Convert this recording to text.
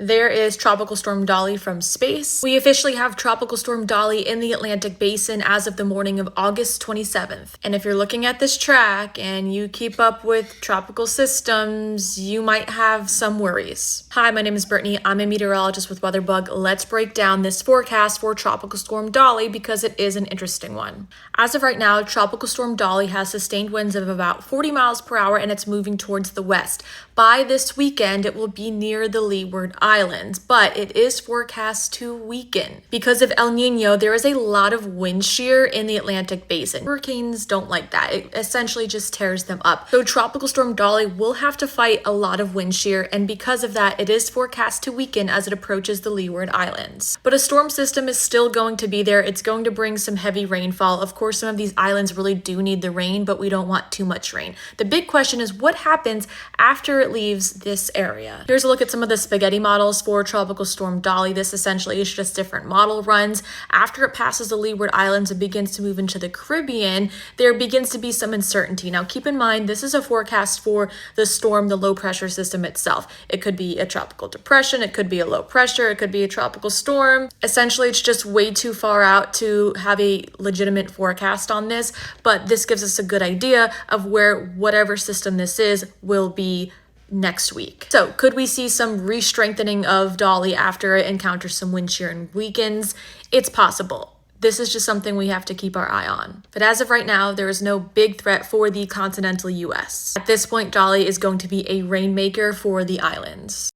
There is Tropical Storm Dolly from space. We officially have Tropical Storm Dolly in the Atlantic Basin as of the morning of August 27th. And if you're looking at this track and you keep up with tropical systems, you might have some worries. Hi, my name is Brittney. I'm a meteorologist with WeatherBug. Let's break down this forecast for Tropical Storm Dolly because it is an interesting one. As of right now, Tropical Storm Dolly has sustained winds of about 40 miles per hour and it's moving towards the west. By this weekend, it will be near the Leeward Islands, but it is forecast to weaken. Because of El Nino, there is a lot of wind shear in the Atlantic Basin. Hurricanes don't like that. It essentially just tears them up. So Tropical Storm Dolly will have to fight a lot of wind shear, and because of that, it is forecast to weaken as it approaches the Leeward Islands. But a storm system is still going to be there. It's going to bring some heavy rainfall. Of course, some of these islands really do need the rain, but we don't want too much rain. The big question is what happens after it leaves this area. Here's a look at some of the spaghetti models for Tropical Storm Dolly. This essentially is just different model runs. After it passes the Leeward Islands and begins to move into the Caribbean, there begins to be some uncertainty. Now keep in mind, this is a forecast for the storm, the low pressure system itself. It could be a tropical depression, it could be a low pressure, it could be a tropical storm. Essentially, it's just way too far out to have a legitimate forecast on this, but this gives us a good idea of where whatever system this is will be next week. So could we see some re-strengthening of Dolly after it encounters some wind shear and weakens? It's possible. This is just something we have to keep our eye on. But as of right now, there is no big threat for the continental US. At this point, Dolly is going to be a rainmaker for the islands.